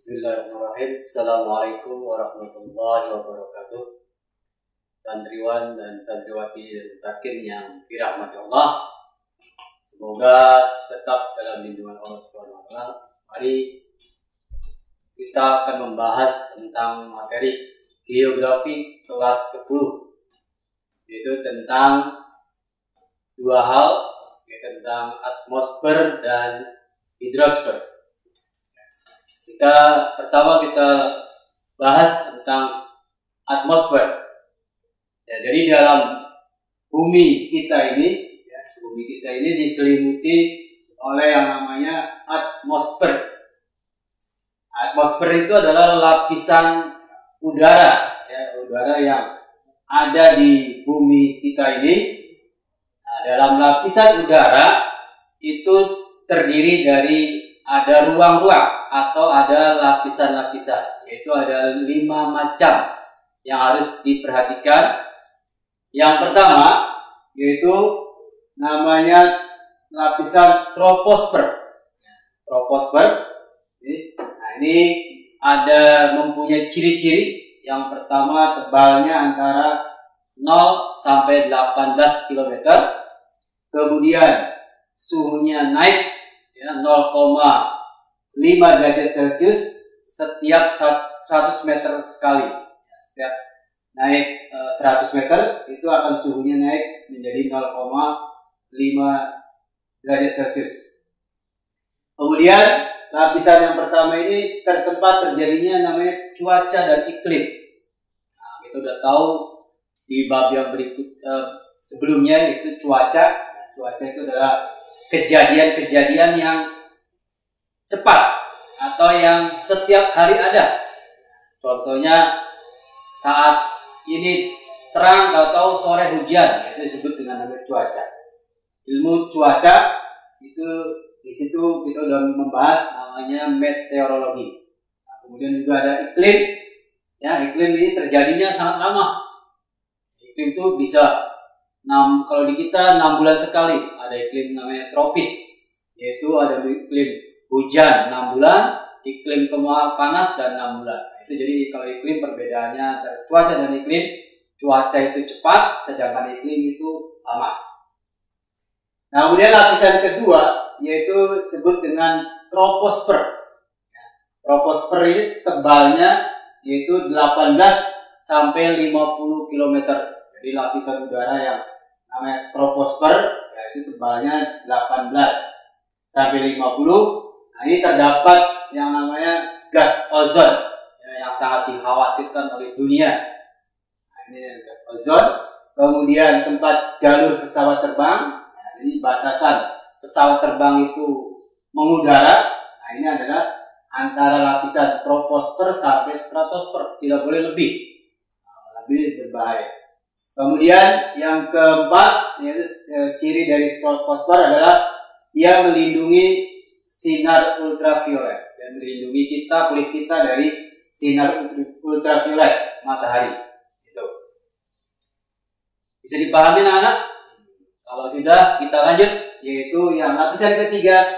Bismillahirrahmanirrahim. Assalamualaikum warahmatullahi wabarakatuh. Santriwan dan santriwati dan takin yang dirahmati Allah, semoga tetap dalam lindungan Allah Subhanahu wa taala. Mari kita akan membahas tentang materi geografi kelas 10, yaitu tentang dua hal, yaitu tentang atmosfer dan hidrosfer. Pertama kita bahas tentang atmosfer. Ya, jadi dalam bumi kita ini diselimuti oleh yang namanya atmosfer. Atmosfer itu adalah lapisan udara, udara yang ada di bumi kita ini. Nah, dalam lapisan udara itu terdiri dari ada ruang-ruang atau ada lapisan-lapisan, yaitu ada 5 macam yang harus diperhatikan. Yang pertama yaitu namanya lapisan troposfer. Troposfer. Nah, ini ada mempunyai ciri-ciri. Yang pertama, tebalnya antara 0 sampai 18 km. Kemudian suhunya naik 0,5 derajat Celcius setiap 100 meter sekali. Setiap naik 100 meter itu akan suhunya naik menjadi 0,5 derajat Celcius. Kemudian lapisan yang pertama ini tempat terjadinya namanya cuaca dan iklim. Nah, kita udah tahu di bab yang berikut sebelumnya itu cuaca. Cuaca itu adalah kejadian-kejadian yang cepat atau yang setiap hari ada. Contohnya saat ini terang atau sore hujan, itu disebut dengan nama cuaca. Ilmu cuaca itu di situ kita sudah membahas namanya meteorologi. Nah, kemudian juga ada iklim. Ya, iklim ini terjadinya sangat lama. Iklim itu bisa kalau di kita 6 bulan sekali. Ada iklim namanya tropis, yaitu ada iklim hujan 6 bulan, iklim panas dan 6 bulan. Itu jadi kalau iklim perbedaannya antara cuaca dan iklim, cuaca itu cepat, sedangkan iklim itu lama. Nah, kemudian lapisan kedua yaitu disebut dengan troposfer. Troposfer ini tebalnya yaitu 18 sampai 50 km. Jadi lapisan udara yang namanya troposfer, yaitu tebalnya 18 sampai 50. Nah, ini terdapat yang namanya gas ozon yang sangat dikhawatirkan oleh dunia. Nah, ini gas ozon. Kemudian tempat jalur pesawat terbang. Nah, ini batasan pesawat terbang itu mengudara. Nah, ini adalah antara lapisan troposfer sampai stratosfer, tidak boleh lebih. Nah, lebih berbahaya. Kemudian yang keempat, yaitu ciri dari troposfer adalah dia melindungi sinar ultraviolet dan melindungi kulit kita dari sinar ultraviolet matahari. Itu bisa dipahami anak-anak? Kalau sudah, kita lanjut, yaitu yang lapisan ketiga,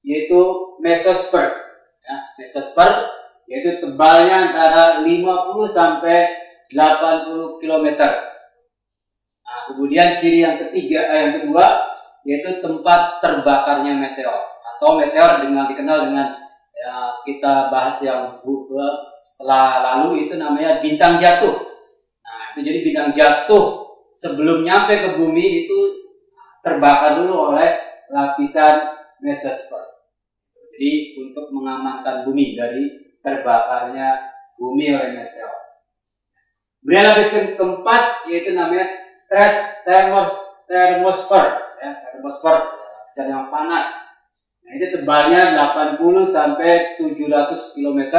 yaitu mesosfer. Ya, mesosfer yaitu tebalnya antara 50 sampai 80 km. Nah, kemudian ciri yang kedua yaitu tempat terbakarnya meteor, atau meteor dikenal dengan kita bahas yang setelah lalu itu namanya bintang jatuh. Nah, itu jadi bintang jatuh sebelum nyampe ke bumi itu terbakar dulu oleh lapisan mesosfer. Jadi untuk mengamankan bumi dari terbakarnya bumi oleh meteor. Kemudian lapisan keempat yaitu namanya termosfer, termosfer, lapisan yang panas. Nah, itu tebalnya 80 sampai 700 km.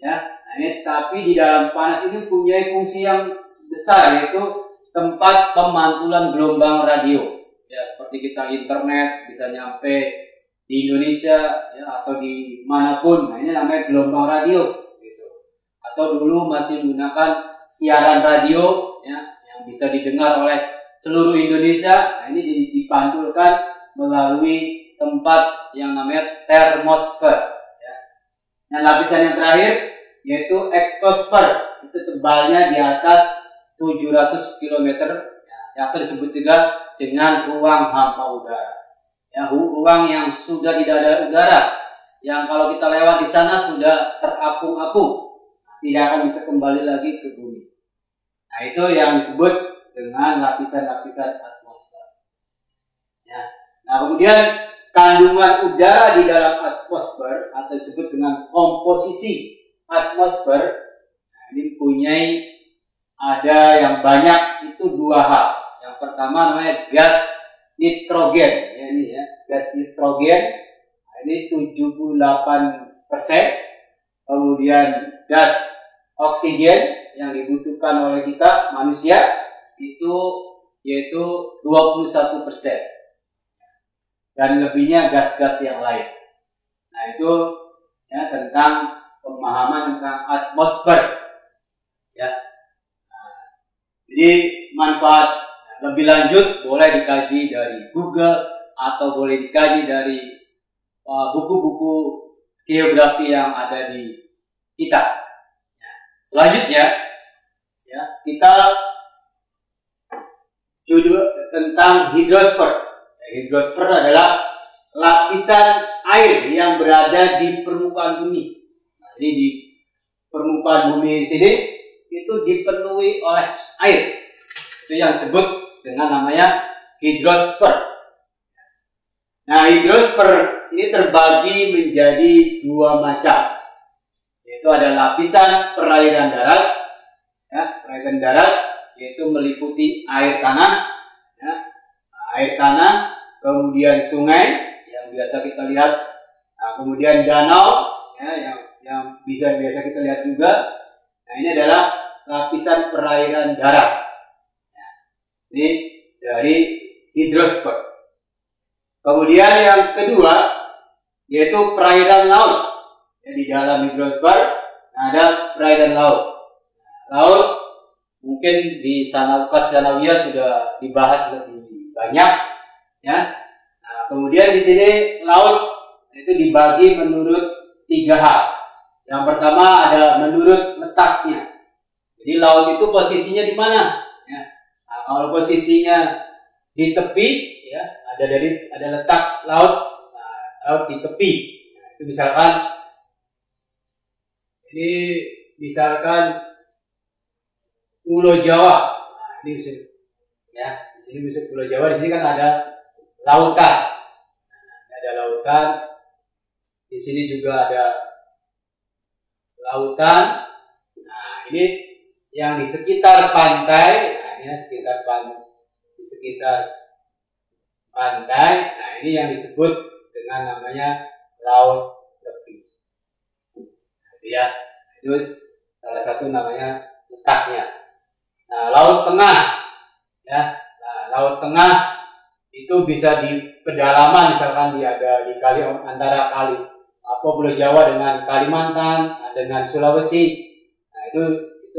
Ya, nah ini tapi di dalam panas ini punya fungsi yang besar, yaitu tempat pemantulan gelombang radio. Ya, seperti kita internet bisa nyampe di Indonesia ya, atau di manapun. Nah, ini namanya gelombang radio gitu. Atau dulu masih menggunakan siaran radio ya, yang bisa didengar oleh seluruh Indonesia. Nah, ini dipantulkan melalui tempat yang namanya termosfer ya. Nah, lapisan yang terakhir yaitu exosfer, itu tebalnya di atas 700 km, ya, atau disebut juga dengan ruang hampa udara. Ya, ruang yang sudah tidak ada udara, yang kalau kita lewat di sana sudah terapung-apung, tidak akan bisa kembali lagi ke bumi. Nah, itu yang disebut dengan lapisan-lapisan atmosfer. Ya. Nah, kemudian kandungan udara di dalam atmosfer atau disebut dengan komposisi atmosfer, nah, ini mempunyai ada yang banyak, itu dua hal. Yang pertama namanya gas nitrogen, ya, ini ya, gas nitrogen, nah, ini 78%. Kemudian gas oksigen yang dibutuhkan oleh kita manusia itu yaitu 21%. Dan lebihnya gas-gas yang lain. Nah, itu ya tentang pemahaman tentang atmosfer. Ya. Nah, jadi manfaat lebih lanjut boleh dikaji dari Google atau boleh dikaji dari buku-buku geografi yang ada di kita. Ya. Selanjutnya, ya, kita judul tentang hidrosfer. Hidrosfer adalah lapisan air yang berada di permukaan bumi. Nah, jadi di permukaan bumi di sini itu dipenuhi oleh air. Itu yang disebut dengan namanya hidrosfer. Nah, hidrosfer ini terbagi menjadi dua macam. Yaitu ada lapisan perairan darat, ya, perairan darat yaitu meliputi air tanah, ya, air tanah. Kemudian sungai yang biasa kita lihat, nah, kemudian danau, ya, yang biasa kita lihat juga. Nah, ini adalah lapisan perairan darat. Nah, ini dari hidrosfer. Kemudian yang kedua yaitu perairan laut. Di dalam hidrosfer ada perairan laut. Nah, laut mungkin di kelas sanawiyah sudah dibahas lebih banyak. Ya, nah, kemudian di sini laut itu dibagi menurut tiga hal. Yang pertama ada menurut letaknya. Jadi laut itu posisinya di mana? Ya. Nah, kalau posisinya di tepi, ya, ada letak laut, nah, laut di tepi. Nah, itu misalkan Pulau Jawa. Nah, ini bisa, ya, di sini bisa Pulau Jawa. Di sini kan ada lautan. Nah, ada lautan. Di sini juga ada lautan. Nah, ini yang di sekitar pantai. Nah, ini di sekitar pantai. Nah, ini yang disebut dengan namanya laut tepi. Nah, ya, itu salah satu namanya letaknya. Nah, laut tengah, ya. Nah, laut tengah itu bisa di pedalaman, misalkan ada di kali antara kali Pulau Jawa dengan Kalimantan, dengan Sulawesi. Nah, itu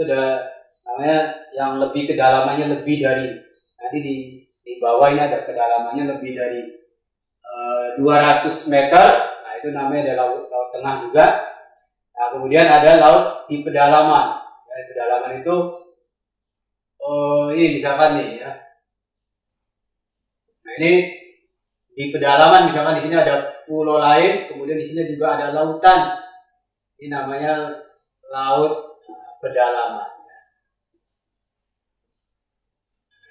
ada namanya yang lebih kedalamannya lebih dari, nanti di bawah ini ada kedalamannya lebih dari 200 meter. Nah, itu namanya ada laut tengah juga. Nah, kemudian ada laut di pedalaman. Ya, pedalaman itu ini misalkan nih, ya. Nah, ini di pedalaman, misalkan di sini ada pulau lain, kemudian di sini juga ada lautan. Ini namanya laut pedalaman.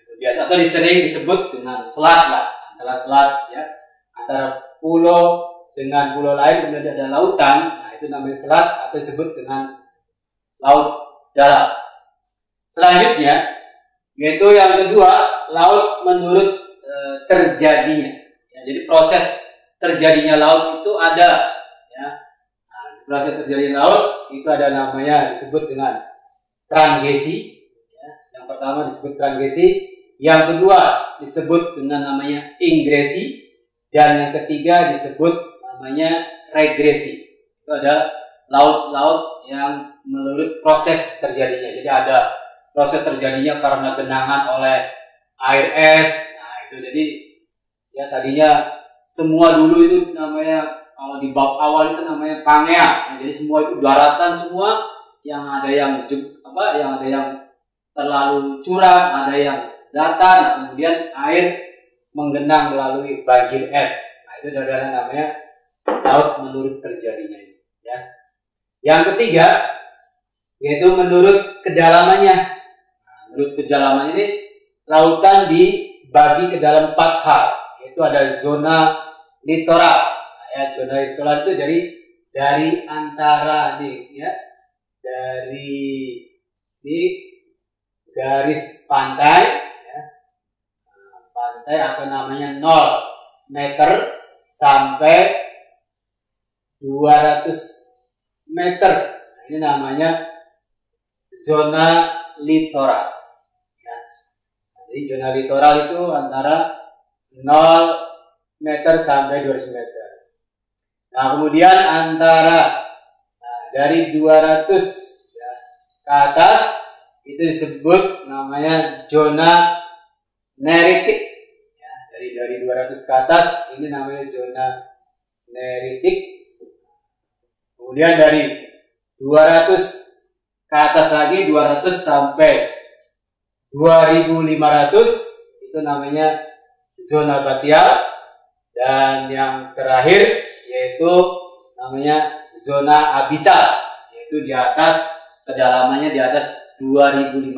Itu biasa atau sering disebut dengan selat lah, antara selat, ya, antara pulau dengan pulau lain kemudian ada lautan. Nah, itu namanya selat atau disebut dengan laut darat. Selanjutnya yaitu yang kedua, laut menurut terjadinya. Ya, jadi proses terjadinya laut itu ada, ya. Nah, proses terjadinya laut itu ada namanya disebut dengan transgresi. Ya. Yang pertama disebut transgresi, yang kedua disebut dengan namanya ingresi, dan yang ketiga disebut namanya regresi. Itu ada laut-laut yang menurut proses terjadinya. Jadi ada proses terjadinya karena genangan oleh air es. Nah, itu jadi ya tadinya semua dulu itu namanya, kalau di bab awal itu namanya pangea. Jadi semua itu daratan semua, yang ada yang yang ada yang terlalu curam, ada yang datar. Nah, kemudian air menggenang melalui banjir es. Nah, itu adalah namanya laut menurut terjadinya ini, ya. Yang ketiga yaitu menurut kedalamannya. Nah, menurut kedalaman ini lautan dibagi ke dalam 4 hal, yaitu ada zona litoral. Nah, ya, zona litoral itu dari antara dari garis pantai, ya, pantai atau namanya 0 meter sampai 200 meter. Nah, ini namanya zona litoral. Ya. Jadi zona litoral itu antara 0 meter sampai 200 meter. Nah, kemudian dari 200 ya, ke atas itu disebut namanya zona neritik. Ya, dari 200 ke atas ini namanya zona neritik. Kemudian dari 200 ke atas lagi, 200 sampai 2500 itu namanya zona batial. Dan yang terakhir yaitu namanya zona abisal, yaitu di atas, kedalamannya di atas 2500.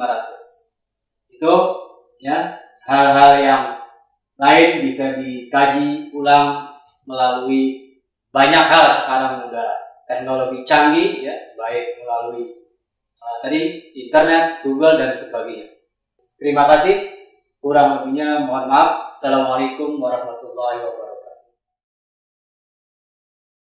Itu ya, hal-hal yang lain bisa dikaji ulang melalui banyak hal. Sekarang udah teknologi canggih, ya, baik melalui tadi internet, Google dan sebagainya. Terima kasih. Kurang lebihnya mohon maaf. Assalamualaikum warahmatullahi wabarakatuh.